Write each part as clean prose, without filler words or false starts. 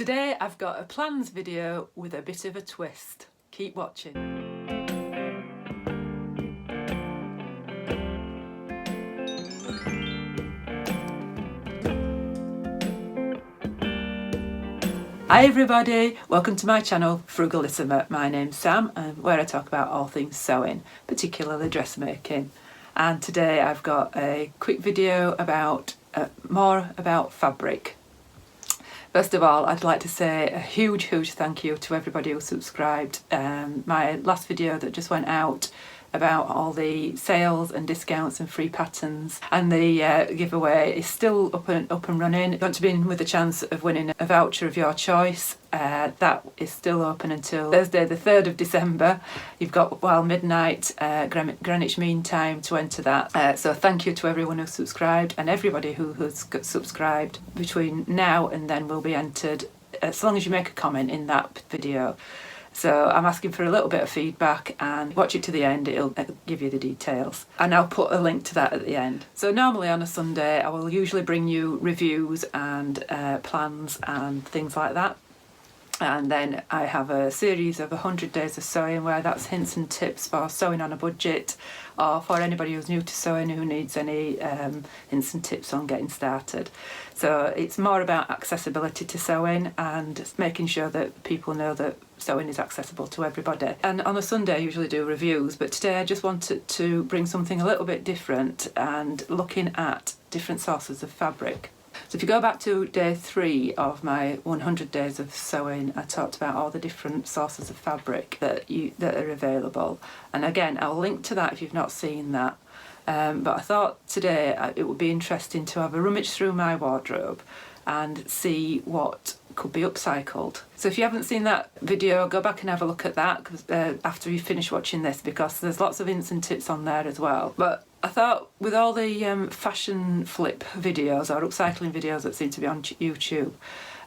Today I've got a plans video with a bit of a twist. Keep watching. Hi everybody, welcome to my channel Frugalisama. My name's Sam and where I talk about all things sewing, particularly dressmaking. And today I've got a quick video about more about fabric. First of all, I'd like to say a huge thank you to everybody who subscribed. My last video that just went out about all the sales and discounts and free patterns and the giveaway is still up and running. You want to be in with a chance of winning a voucher of your choice. That is still open until Thursday the 3rd of December. You've got while midnight Greenwich Mean Time to enter that. So thank you to everyone who subscribed, and everybody who has subscribed between now and then will be entered as long as you make a comment in that video. So I'm asking for a little bit of feedback, and watch it to the end, it'll give you the details. And I'll put a link to that at the end. So normally on a Sunday I will usually bring you reviews and plans and things like that. And then I have a series of 100 days of sewing where that's hints and tips for sewing on a budget, or for anybody who's new to sewing who needs any hints and tips on getting started. So it's more about accessibility to sewing and making sure that people know that sewing is accessible to everybody. And on a Sunday I usually do reviews, but today I just wanted to bring something a little bit different and looking at different sources of fabric. So if you go back to day 3 of my 100 days of sewing, I talked about all the different sources of fabric that are available. And again, I'll link to that if you've not seen that. But I thought today it would be interesting to have a rummage through my wardrobe and see what could be upcycled. So if you haven't seen that video, go back and have a look at that after you finish watching this, because there's lots of hints and tips on there as well. But I thought with all the fashion flip videos or upcycling videos that seem to be on YouTube,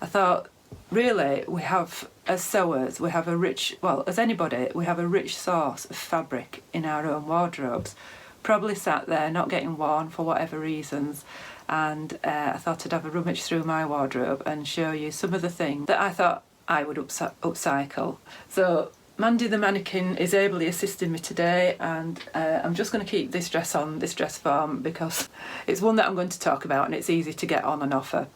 I thought really we have, as sewers, we have a rich, well, as anybody, we have a rich source of fabric in our own wardrobes, probably sat there not getting worn for whatever reasons. And I thought I'd have a rummage through my wardrobe and show you some of the things that I thought I would upcycle. So Mandy the mannequin is ably assisting me today, and I'm just going to keep this dress on, this dress form, because it's one that I'm going to talk about and it's easy to get on and off her.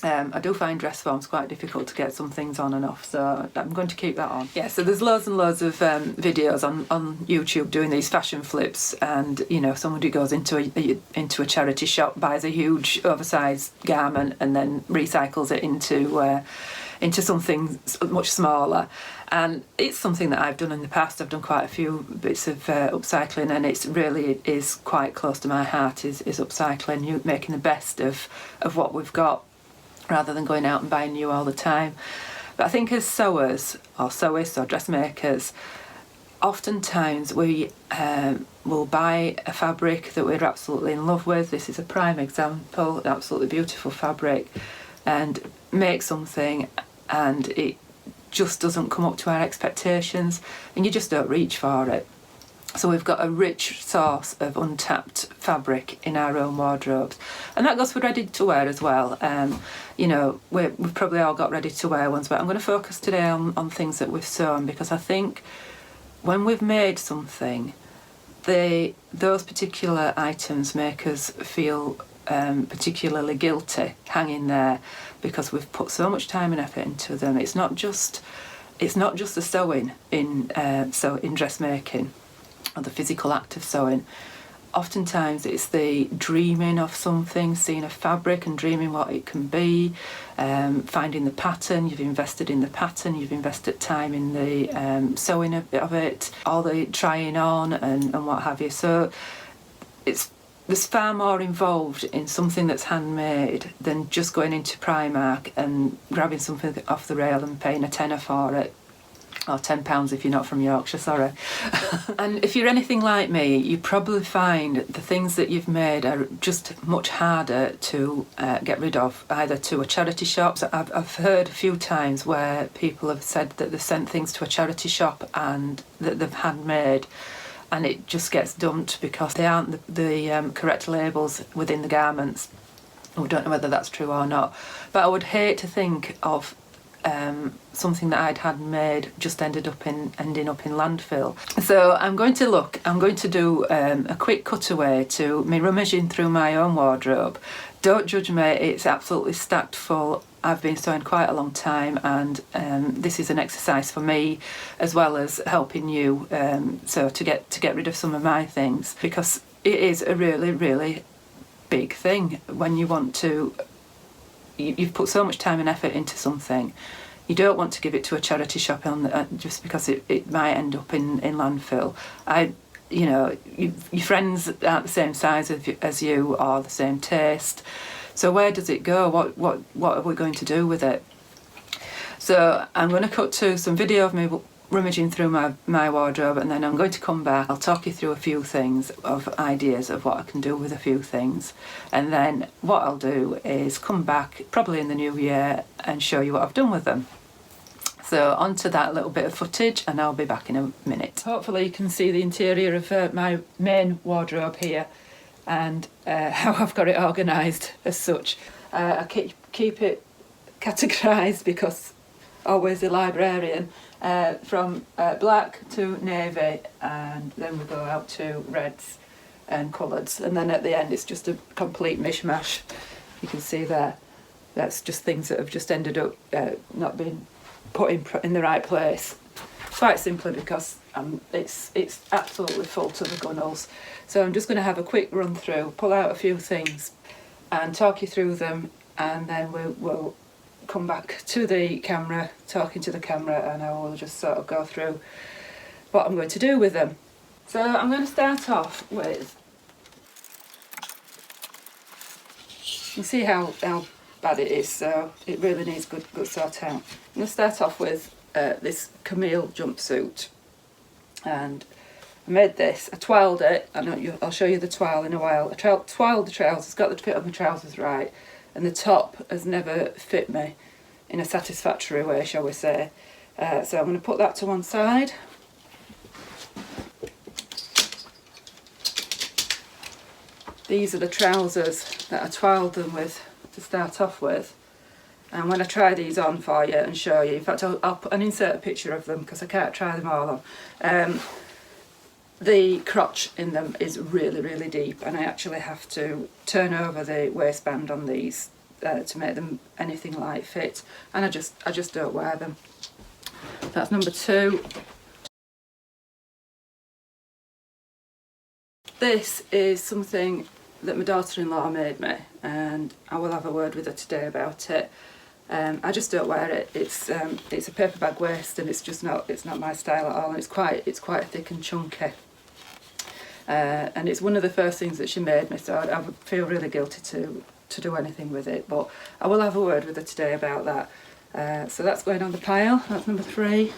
I do find dress forms quite difficult to get some things on and off, so I'm going to keep that on. Yeah, so there's loads and loads of videos on YouTube doing these fashion flips, and you know, somebody goes into a charity shop, buys a huge oversized garment and then recycles it into something much smaller. And it's something that I've done in the past. I've done quite a few bits of upcycling, and it really is quite close to my heart, is upcycling, making the best of what we've got, rather than going out and buying new all the time. But I think as sewers or sewists or dressmakers, oftentimes we will buy a fabric that we're absolutely in love with. This is a prime example, an absolutely beautiful fabric, and make something and it just doesn't come up to our expectations and you just don't reach for it. So we've got a rich source of untapped fabric in our own wardrobes, and that goes for ready to wear as well. You know, we've probably all got ready to wear ones, but I'm going to focus today on things that we've sewn, because I think when we've made something, those particular items make us feel particularly guilty hanging there, because we've put so much time and effort into them. It's not just the sewing in dressmaking, or the physical act of sewing. Oftentimes it's the dreaming of something, seeing a fabric and dreaming what it can be, finding the pattern. You've invested in the pattern, you've invested time in the sewing of it, all the trying on and what have you. So there's far more involved in something that's handmade than just going into Primark and grabbing something off the rail and paying a tenner for it. Or £10 if you're not from Yorkshire, sorry. And if you're anything like me, you probably find the things that you've made are just much harder to get rid of, either to a charity shop. So I've heard a few times where people have said that they've sent things to a charity shop and that they've handmade, and it just gets dumped because they aren't the correct labels within the garments. We don't know whether that's true or not. But I would hate to think of something that I'd had made just ending up in landfill. So I'm going to do a quick cutaway to me rummaging through my own wardrobe. Don't judge me, it's absolutely stacked full. I've been sewing quite a long time, and this is an exercise for me as well as helping you, so to get rid of some of my things, because it is a really big thing when you want to. You've put so much time and effort into something. You don't want to give it to a charity shop just because it might end up in landfill. Your friends aren't the same size as you or the same taste. So where does it go? What are we going to do with it? So I'm going to cut to some video of me rummaging through my wardrobe, and then I'm going to come back. I'll talk you through a few things, of ideas of what I can do with a few things, and then what I'll do is come back probably in the new year and show you what I've done with them. So onto that little bit of footage, and I'll be back in a minute. Hopefully you can see the interior of my main wardrobe here, and how I've got it organised as such. I keep it categorised, because always a librarian, from black to navy, and then we go out to reds and colours, and then at the end it's just a complete mishmash. You can see there, that's just things that have just ended up not being put in the right place, quite simply because it's absolutely full to the gunnels. So I'm just going to have a quick run through, pull out a few things and talk you through them, and then we'll come back to the camera, talking to the camera, and I will just sort of go through what I'm going to do with them. So I'm going to start off with, you see how bad it is, so it really needs good sort out. I'm going to start off with this Camille jumpsuit, and I made this. I twirled it. I'll show you the twirl in a while. I twirled the trousers, got the fit of my trousers right, and the top has never fit me in a satisfactory way, shall we say. So I'm going to put that to one side. These are the trousers that I twirled them with to start off with. And when I try these on for you and show you, in fact I'll insert a picture of them because I can't try them all on. The crotch in them is really deep, and I actually have to turn over the waistband on these to make them anything like fit, and I just don't wear them. That's number two. This is something that my daughter-in-law made me, and I will have a word with her today about it. I just don't wear it. It's a paper bag waist, and it's not my style at all, and it's quite thick and chunky. And it's one of the first things that she made me, so I would feel really guilty to do anything with it, but I will have a word with her today about that. So that's going on the pile. That's number three.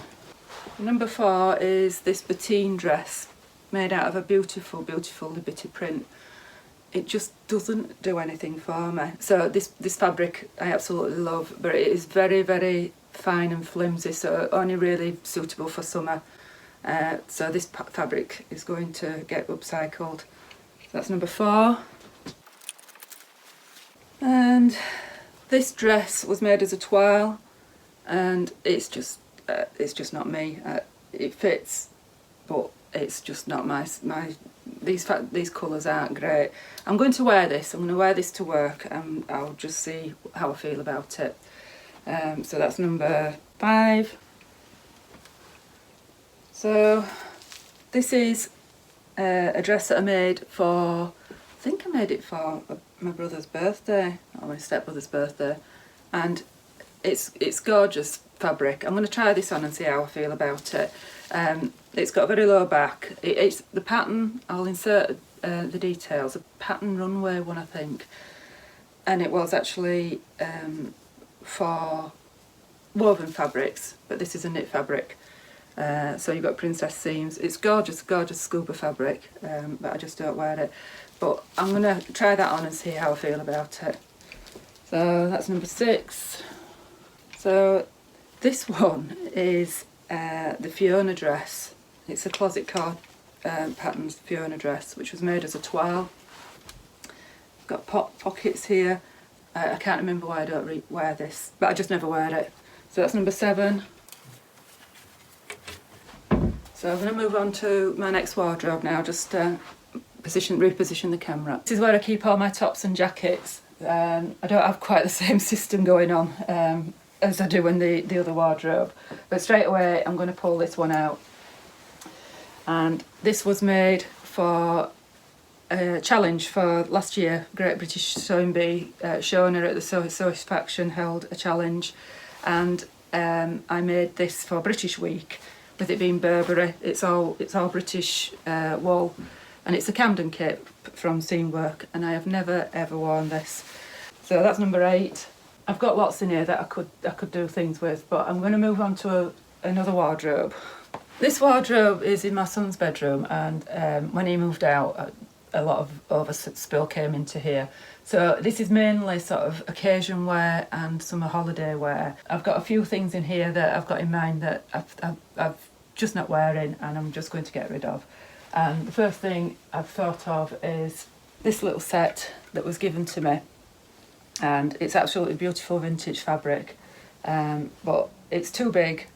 Number four is this bateen dress made out of a beautiful Liberty print. It just doesn't do anything for me. So this fabric I absolutely love, but it is very fine and flimsy, so only really suitable for summer. So this fabric is going to get upcycled. That's number four. And this dress was made as a twirl, and it's just not me. It fits, but it's just not my these colours aren't great. I'm going to wear this. I'm going to wear this to work, and I'll just see how I feel about it. So that's number five. So this is a dress that I made for, I think I made it for my brother's birthday, or my stepbrother's birthday, and it's gorgeous fabric. I'm going to try this on and see how I feel about it. It's got a very low back. It's the pattern, I'll insert the details, a pattern runway one I think, and it was actually for woven fabrics, but this is a knit fabric. So you've got princess seams. It's gorgeous scuba fabric, but I just don't wear it. But I'm going to try that on and see how I feel about it. So that's number six. So this one is the Fiona dress. It's a closet cord pattern Fiona dress, which was made as a twirl. Got pockets here. I can't remember why I don't wear this, but I just never wear it. So that's number 7. So I'm going to move on to my next wardrobe now, just reposition the camera. This is where I keep all my tops and jackets. I don't have quite the same system going on as I do in the other wardrobe. But straight away I'm going to pull this one out. And this was made for a challenge for last year. Great British Sewing Bee, Shona at the Satisfaction held a challenge, and I made this for British Week, with it being Burberry. It's all British wool, and it's a Camden kit from Seamwork, and I have never ever worn this. So that's number 8. I've got lots in here that I could do things with, but I'm going to move on to another wardrobe. This wardrobe is in my son's bedroom, and when he moved out, a lot of overspill came into here. So this is mainly sort of occasion wear and summer holiday wear. I've got a few things in here that I've got in mind that I've just not wearing, and I'm just going to get rid of. And the first thing I've thought of is this little set that was given to me, and it's absolutely beautiful vintage fabric, but it's too big,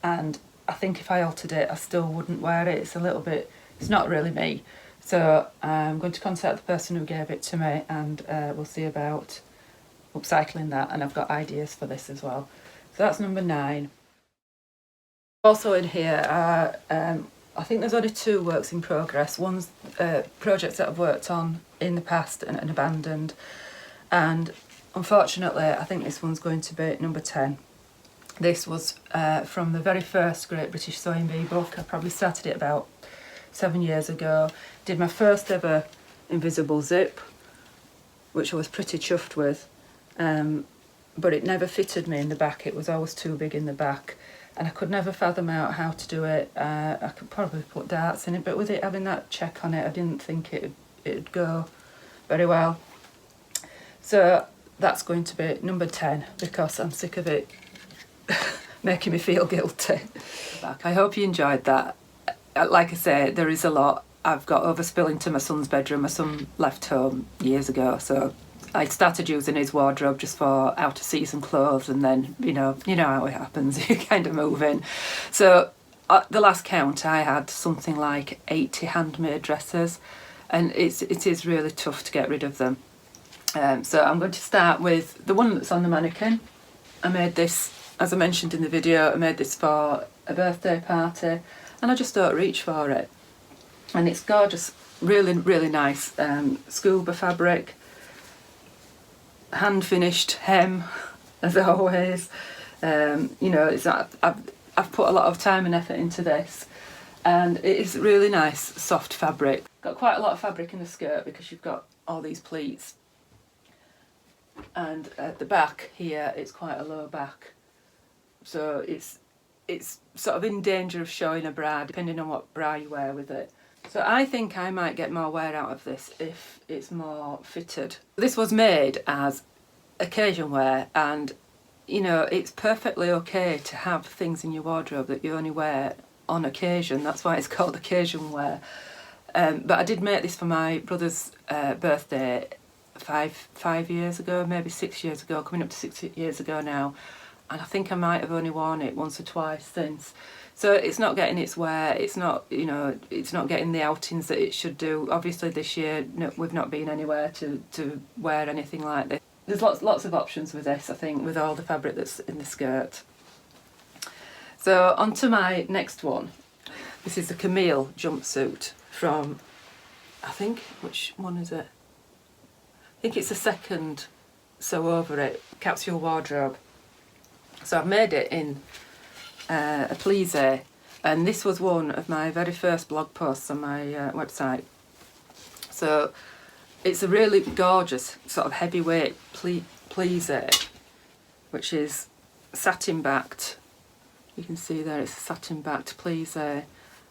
and I think if I altered it I still wouldn't wear it. It's not really me. So I'm going to contact the person who gave it to me, and we'll see about upcycling that, and I've got ideas for this as well. So that's number 9. Also in here are, I think there's only 2 works in progress. One's projects that I've worked on in the past and abandoned, and unfortunately I think this one's going to be number 10. This was from the very first Great British Sewing Bee book. I probably started it about 7 years ago. Did my first ever invisible zip, which I was pretty chuffed with, but it never fitted me in the back. It was always too big in the back, and I could never fathom out how to do it. I could probably put darts in it, but with it having that check on it, I didn't think it'd go very well. So that's going to be number 10, because I'm sick of it making me feel guilty. I hope you enjoyed that. Like I say, there is a lot. I've got overspill into my son's bedroom. My son left home years ago, so I started using his wardrobe just for out of season clothes, and then you know how it happens. You kind of move in. So at the last count, I had something like 80 handmade dresses, and it is really tough to get rid of them. So I'm going to start with the one that's on the mannequin. I made this, as I mentioned in the video, I made this for a birthday party, and I just don't reach for it. And it's gorgeous, really, really nice scuba fabric, hand finished hem, as always. You know, I've put a lot of time and effort into this, and it is really nice, soft fabric. Got quite a lot of fabric in the skirt because you've got all these pleats, and at the back here it's quite a low back, so it's sort of in danger of showing a bra depending on what bra you wear with it. So I think I might get more wear out of this if it's more fitted. This was made as occasion wear, and you know, it's perfectly okay to have things in your wardrobe that you only wear on occasion. That's why it's called occasion wear. But I did make this for my brother's birthday five years ago, maybe 6 years ago, coming up to 6 years ago now, and I think I might have only worn it once or twice since. So it's not getting its wear, it's not, you know, it's not getting the outings that it should do. Obviously this year we've not been anywhere to wear anything like this. There's lots of options with this, I think, with all the fabric that's in the skirt. So on to my next one. This is the Camille jumpsuit from, I think, which one is it? I think it's the second sew over it, capsule wardrobe. So I've made it in a plissé, and this was one of my very first blog posts on my website. So it's a really gorgeous sort of heavyweight plissé, which is satin backed. You can see there it's a satin backed plissé,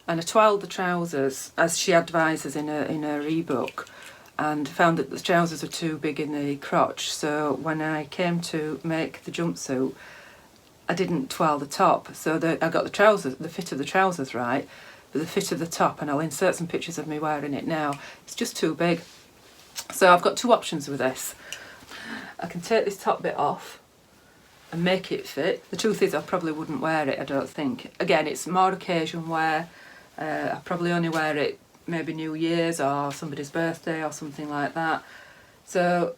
and I twirled the trousers as she advises in her ebook, and found that the trousers were too big in the crotch. So when I came to make the jumpsuit, I didn't twirl the top, so I got the fit of the trousers right, but the fit of the top, and I'll insert some pictures of me wearing it now, it's just too big. So I've got two options with this. I can take this top bit off, and make it fit. The truth is I probably wouldn't wear it, I don't think. Again, it's more occasion wear. I probably only wear it maybe New Year's or somebody's birthday or something like that. So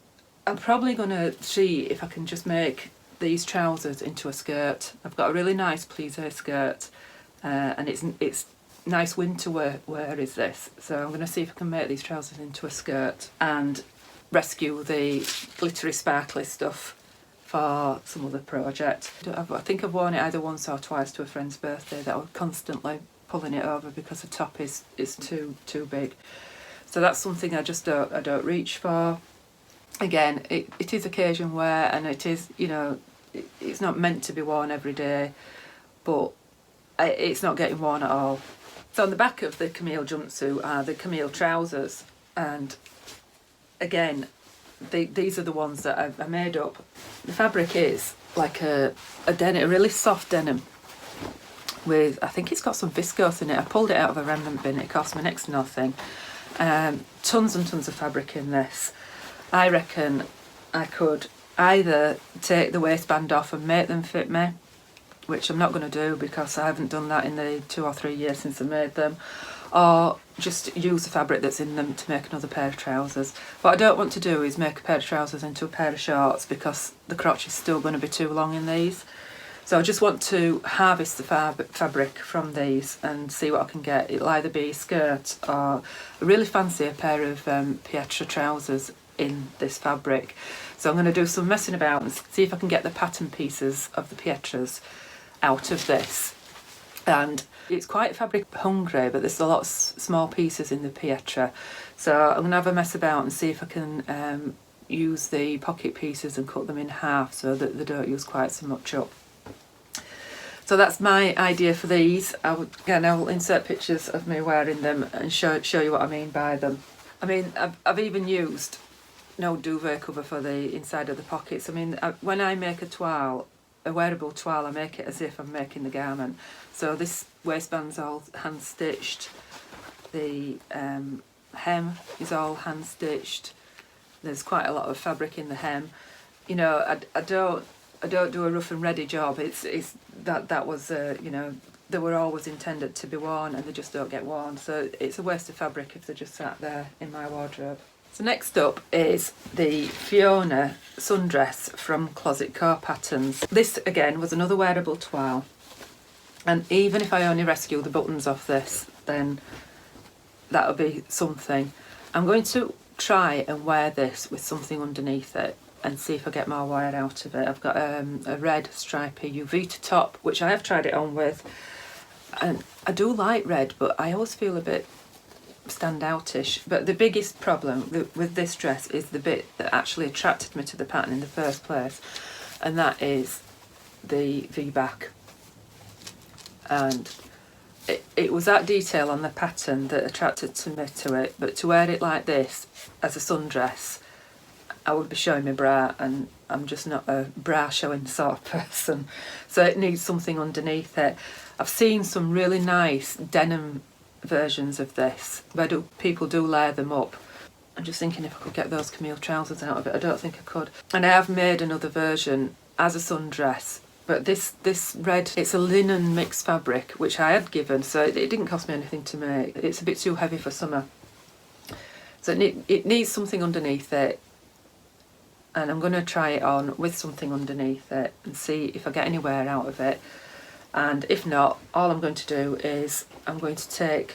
I'm probably going to see if I can just make these trousers into a skirt. I've got a really nice pleated skirt, and it's nice winter wear is this. So I'm going to see if I can make these trousers into a skirt and rescue the glittery sparkly stuff for some other project. I think I've worn it either once or twice to a friend's birthday that I was constantly pulling it over because the top is too big. So that's something I don't reach for. Again, it is occasion wear, and it is, you know, it's not meant to be worn every day, but it's not getting worn at all. So on the back of the Camille jumpsuit are the Camille trousers, and again, these are the ones that I made up. The fabric is like a denim, a really soft denim with, I think it's got some viscose in it. I pulled it out of a remnant bin, it cost me next to nothing. Tons and tons of fabric in this. I reckon I could either take the waistband off and make them fit me, which I'm not going to do because I haven't done that in the 2 or 3 years since I made them, or just use the fabric that's in them to make another pair of trousers. What I don't want to do is make a pair of trousers into a pair of shorts because the crotch is still going to be too long in these. So I just want to harvest the fabric from these and see what I can get. It'll either be a skirt or I really fancy a pair of Pietra trousers in this fabric. So I'm going to do some messing about and see if I can get the pattern pieces of the Pietras out of this. And it's quite fabric hungry, but there's a lot of small pieces in the Pietra. So I'm going to have a mess about and see if I can use the pocket pieces and cut them in half so that they don't use quite so much up. So that's my idea for these. I'll insert pictures of me wearing them and show you what I mean by them. I mean, I've even used no duvet cover for the inside of the pockets. I mean, when I make a toile, a wearable toile, I make it as if I'm making the garment. So this waistband's all hand stitched. The hem is all hand stitched. There's quite a lot of fabric in the hem. You know, I don't do a rough and ready job. It's that was you know, they were always intended to be worn and they just don't get worn. So it's a waste of fabric if they're just sat there in my wardrobe. So next up is the Fiona sundress from Closet Core Patterns. This again was another wearable toile, and even if I only rescue the buttons off this, then that'll be something. I'm going to try and wear this with something underneath it and see if I get more wear out of it. I've got a red stripy Uvita top, which I have tried it on with, and I do like red, but I always feel a bit standoutish. But the biggest problem with this dress is the bit that actually attracted me to the pattern in the first place, and that is the V-back. And it was that detail on the pattern that attracted me to it, but to wear it like this as a sundress, I would be showing my bra, and I'm just not a bra showing sort of person, so it needs something underneath it. I've seen some really nice denim versions of this where people do layer them up. I'm just thinking if I could get those Camille trousers out of it. I don't think I could. And I have made another version as a sundress, but this red, it's a linen mixed fabric which I had given, so it didn't cost me anything to make. It's a bit too heavy for summer, so it needs something underneath it, and I'm going to try it on with something underneath it and see if I get any wear out of it. And if not, all I'm going to do is I'm going to take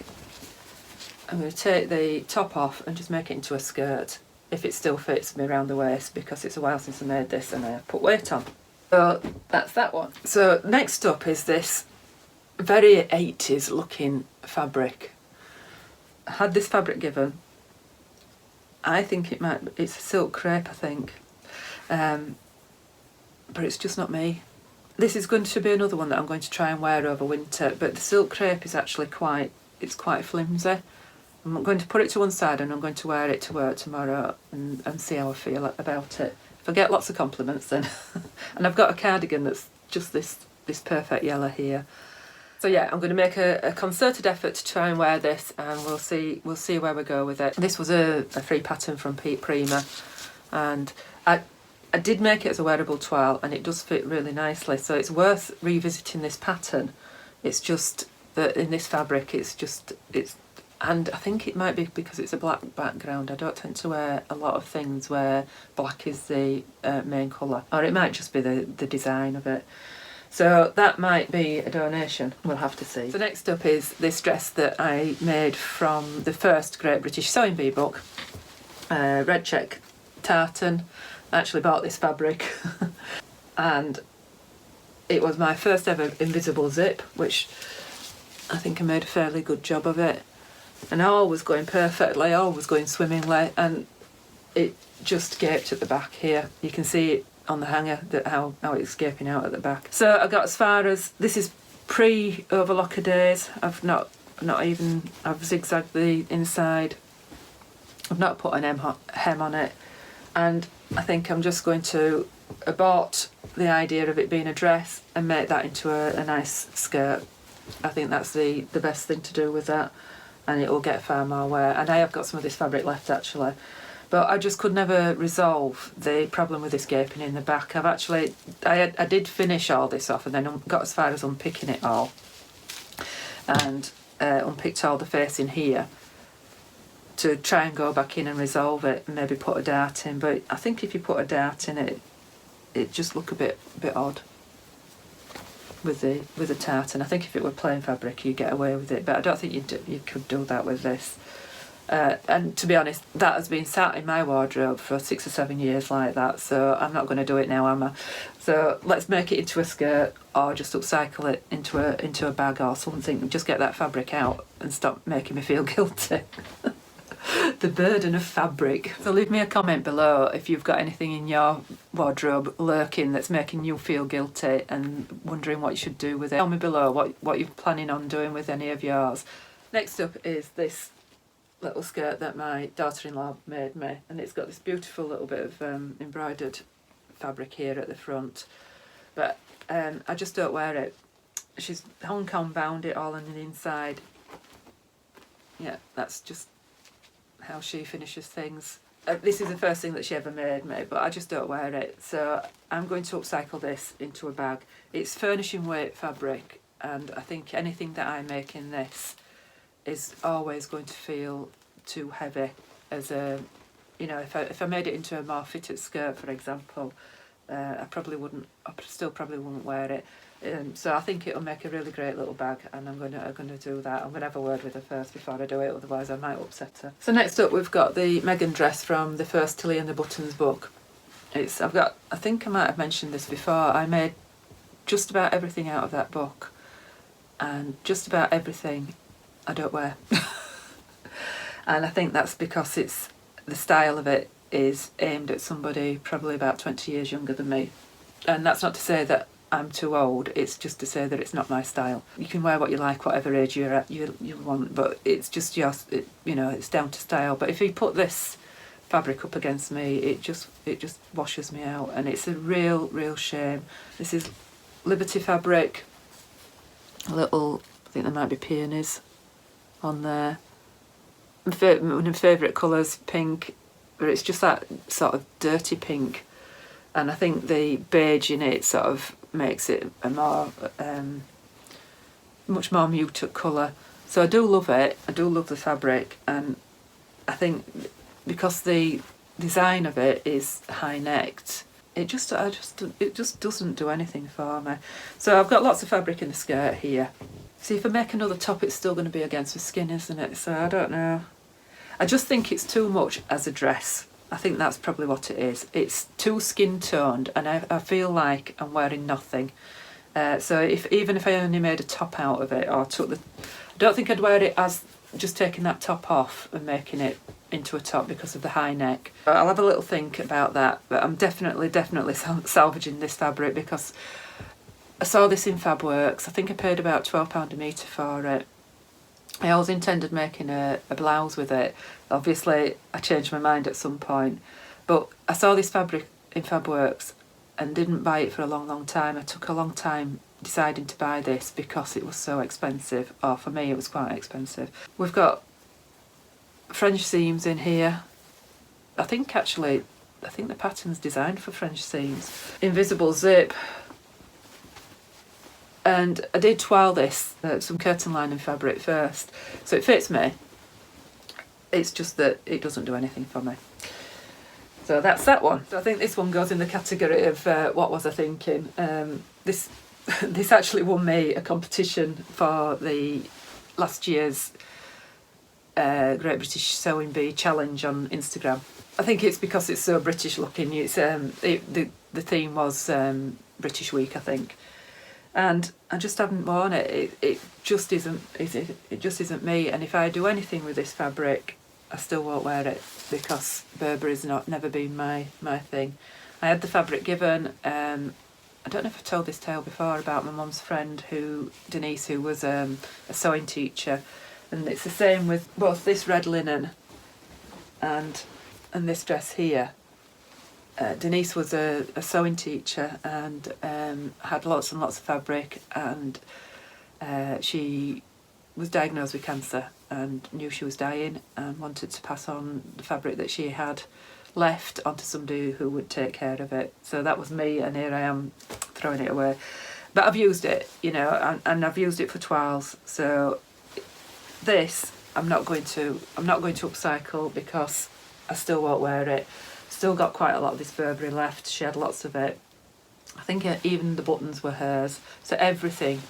the top off and just make it into a skirt if it still fits me around the waist, because it's a while since I made this and I put weight on. So that's that one. So next up is this very 80s looking fabric. I had this fabric given. I think it's a silk crepe, I think, but it's just not me. This is going to be another one that I'm going to try and wear over winter, but the silk crepe is actually quite flimsy. I'm going to put it to one side and I'm going to wear it to work tomorrow and see how I feel about it. If I get lots of compliments then. And I've got a cardigan that's just this perfect yellow here. So yeah, I'm going to make a concerted effort to try and wear this, and we'll see where we go with it. This was a free pattern from Pete Prima, and I I did make it as a wearable toile and it does fit really nicely, so it's worth revisiting this pattern. It's just that in this fabric and I think it might be because it's a black background. I don't tend to wear a lot of things where black is the main colour, or it might just be the design of it. So that might be a donation, we'll have to see. So next up is this dress that I made from the first Great British Sewing Bee book, red check tartan. I actually bought this fabric and it was my first ever invisible zip, which I think I made a fairly good job of it. And all was going perfectly, all was going swimmingly, and it just gaped at the back here. You can see it on the hanger, that how it's gaping out at the back. So I got as far as, this is pre-overlocker days. I've zigzagged the inside. I've not put an hem on it. And I think I'm just going to abort the idea of it being a dress and make that into a nice skirt. I think that's the best thing to do with that, and it will get far more wear. And I have got some of this fabric left actually, but I just could never resolve the problem with this gaping in the back. I did finish all this off and then got as far as unpicking it all, and unpicked all the facing here to try and go back in and resolve it and maybe put a dart in. But I think if you put a dart in it just look a bit odd with the tartan. I think if it were plain fabric you'd get away with it, but I don't think you could do that with this. And to be honest, that has been sat in my wardrobe for 6 or 7 years like that, so I'm not going to do it now, am I? So let's make it into a skirt, or just upcycle it into a bag or something. Just get that fabric out and stop making me feel guilty. The burden of fabric. So leave me a comment below if you've got anything in your wardrobe lurking that's making you feel guilty and wondering what you should do with it. Tell me below what you're planning on doing with any of yours. Next up is this little skirt that my daughter-in-law made me, and it's got this beautiful little bit of embroidered fabric here at the front, but I just don't wear it. She's Hong Kong bound it all on the inside. Yeah, that's just how she finishes things. This is the first thing that she ever made me, but I just don't wear it, so I'm going to upcycle this into a bag. It's furnishing weight fabric, and I think anything that I make in this is always going to feel too heavy as a, you know, if I made it into a more fitted skirt, for example, I still probably wouldn't wear it. So I think it'll make a really great little bag, and I'm gonna do that. I'm gonna have a word with her first before I do it, otherwise I might upset her. So next up we've got the Megan dress from the first Tilly and the Buttons book. I think I might have mentioned this before, I made just about everything out of that book, and just about everything I don't wear. And I think that's because the style of it is aimed at somebody probably about 20 years younger than me. And that's not to say that I'm too old, it's just to say that it's not my style. You can wear what you like, whatever age you're at, you want, but it's just it's down to style. But if you put this fabric up against me, it just washes me out, and it's a real shame. This is Liberty fabric, a little, I think there might be peonies on there. One of my favourite colours, pink, but it's just that sort of dirty pink, and I think the beige in it sort of makes it a more much more muted colour. So I do love it, I do love the fabric, and I think because the design of it is high-necked, it just doesn't do anything for me. So I've got lots of fabric in the skirt here. See, if I make another top, it's still going to be against the skin, isn't it? So I don't know. I just think it's too much as a dress. I think that's probably what it is. It's too skin toned, and I feel like I'm wearing nothing. So even if I only made a top out of it, or I don't think I'd wear it as just taking that top off and making it into a top because of the high neck. But I'll have a little think about that. But I'm definitely salvaging this fabric because I saw this in Fabworks. I think I paid about £12 a metre for it. I always intended making a blouse with it. Obviously, I changed my mind at some point. But I saw this fabric in Fabworks and didn't buy it for a long time. I took a long time deciding to buy this because it was so expensive. Or for me, it was quite expensive. We've got French seams in here. I think actually I think the pattern's designed for French seams. Invisible zip. And I did twirl this, some curtain lining fabric first, so it fits me. It's just that it doesn't do anything for me. So that's that one. So I think this one goes in the category of what was I thinking. This actually won me a competition for the last year's Great British Sewing Bee Challenge on Instagram. I think it's because it's so British looking. It's the theme was British Week, I think. And I just haven't worn it. It just isn't. It just isn't me. And if I do anything with this fabric, I still won't wear it because Burberry's never been my thing. I had the fabric given. I don't know if I've told this tale before about my mum's friend Denise, who was a sewing teacher, and it's the same with both this red linen and this dress here. Denise was a sewing teacher and had lots and lots of fabric, and she was diagnosed with cancer and knew she was dying and wanted to pass on the fabric that she had left onto somebody who would take care of it. So that was me, and here I am throwing it away. But I've used it, you know, and I've used it for twirls. So this I'm not going to upcycle because I still won't wear it. Still got quite a lot of this Burberry left. She had lots of it. I think even the buttons were hers. So everything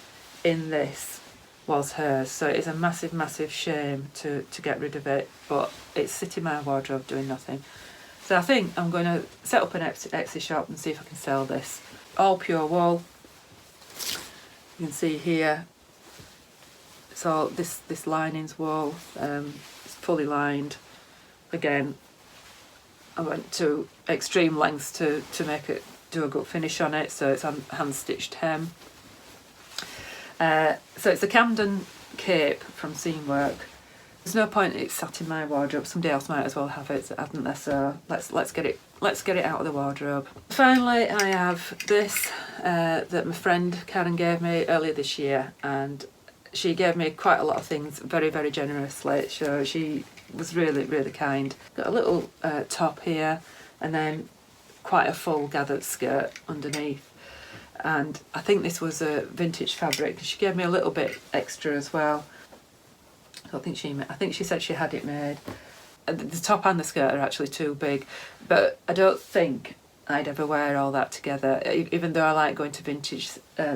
in this was hers. So it is a massive, massive shame to get rid of it. But it's sitting in my wardrobe doing nothing. So I think I'm going to set up an Etsy shop and see if I can sell this. All pure wool. You can see here. So this lining's wool. It's fully lined. Again, I went to extreme lengths to make it do a good finish on it, so it's on hand stitched hem. So it's a Camden cape from Seamwork. There's no point it's sat in my wardrobe. Somebody else might as well have it, hasn't there? So let's get it out of the wardrobe. Finally, I have this that my friend Karen gave me earlier this year, and she gave me quite a lot of things very, very generously. So she was really, really kind. Got a little top here, and then quite a full gathered skirt underneath. And I think this was a vintage fabric. She gave me a little bit extra as well. I think she said she had it made. The top and the skirt are actually too big, but I don't think I'd ever wear all that together. Even though I like going to vintage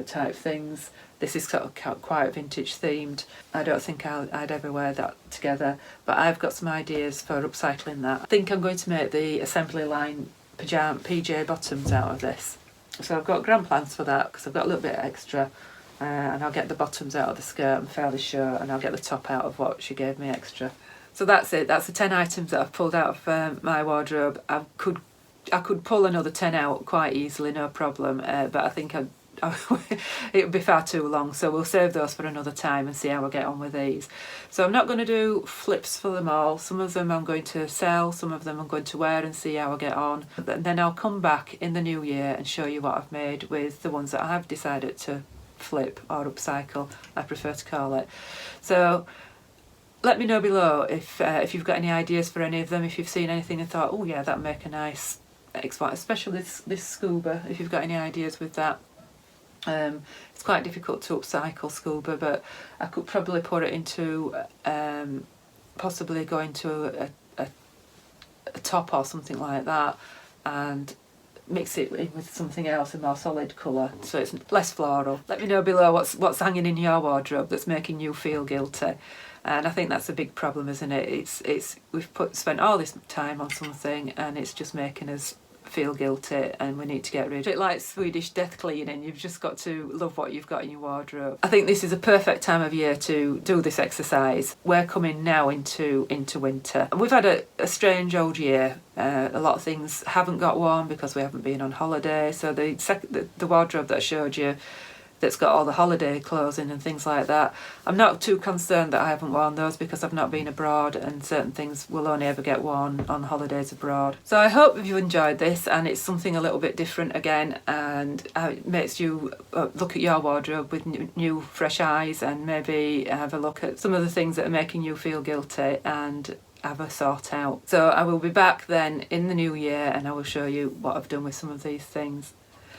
type things, this is sort of quite vintage themed. I don't think I'd ever wear that together, but I've got some ideas for upcycling that. I think I'm going to make the assembly line PJ bottoms out of this. So I've got grand plans for that because I've got a little bit extra, and I'll get the bottoms out of the skirt, I'm fairly sure, and I'll get the top out of what she gave me extra. So that's it. That's the 10 items that I've pulled out of my wardrobe. I could pull another 10 out quite easily, no problem, but I think it would be far too long, so we'll save those for another time and see how I get on with these. So I'm not going to do flips for them all. Some of them I'm going to sell, some of them I'm going to wear and see how I get on. And then I'll come back in the new year and show you what I've made with the ones that I've decided to flip or upcycle, I prefer to call it. So let me know below if you've got any ideas for any of them, if you've seen anything and thought, oh yeah, that'd make a nice X1, especially this scuba, if you've got any ideas with that. It's quite difficult to upcycle scuba, but I could probably put it into possibly go into a top or something like that and mix it in with something else, a more solid colour, so it's less floral. Let me know below what's hanging in your wardrobe that's making you feel guilty. And I think that's a big problem, isn't it? We've spent all this time on something and it's just making us feel guilty, and we need to get rid of it. Like Swedish death cleaning, you've just got to love what you've got in your wardrobe. I think this is a perfect time of year to do this exercise. We're coming now into winter. We've had a strange old year. A lot of things haven't got worn because we haven't been on holiday. So the wardrobe that I showed you, that's got all the holiday clothes in and things like that, I'm not too concerned that I haven't worn those because I've not been abroad, and certain things will only ever get worn on holidays abroad. So I hope you've enjoyed this, and it's something a little bit different again, and it makes you look at your wardrobe with new fresh eyes, and maybe have a look at some of the things that are making you feel guilty, and have a sort out. So I will be back then in the new year and I will show you what I've done with some of these things.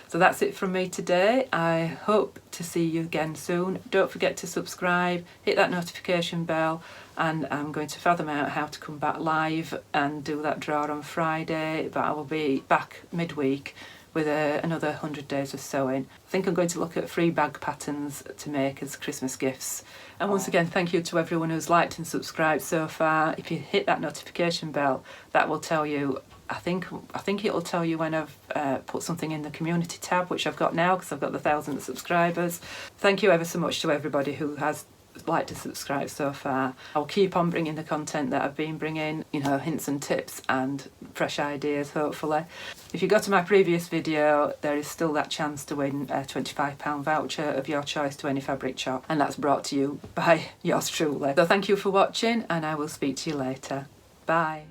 So that's it from me today. I hope to see you again soon. Don't forget to subscribe, hit that notification bell, and I'm going to fathom out how to come back live and do that draw on Friday, but I will be back midweek with another 100 days of sewing. I think I'm going to look at free bag patterns to make as Christmas gifts. And once again, thank you to everyone who's liked and subscribed so far. If you hit that notification bell, that will tell you, I think it'll tell you when I've put something in the community tab, which I've got now because I've got the 1,000 subscribers. Thank you ever so much to everybody who has liked and subscribed so far. I'll keep on bringing the content that I've been bringing, you know, hints and tips and fresh ideas, hopefully. If you go to my previous video, there is still that chance to win a £25 voucher of your choice to any fabric shop, and that's brought to you by yours truly. So thank you for watching, and I will speak to you later. Bye.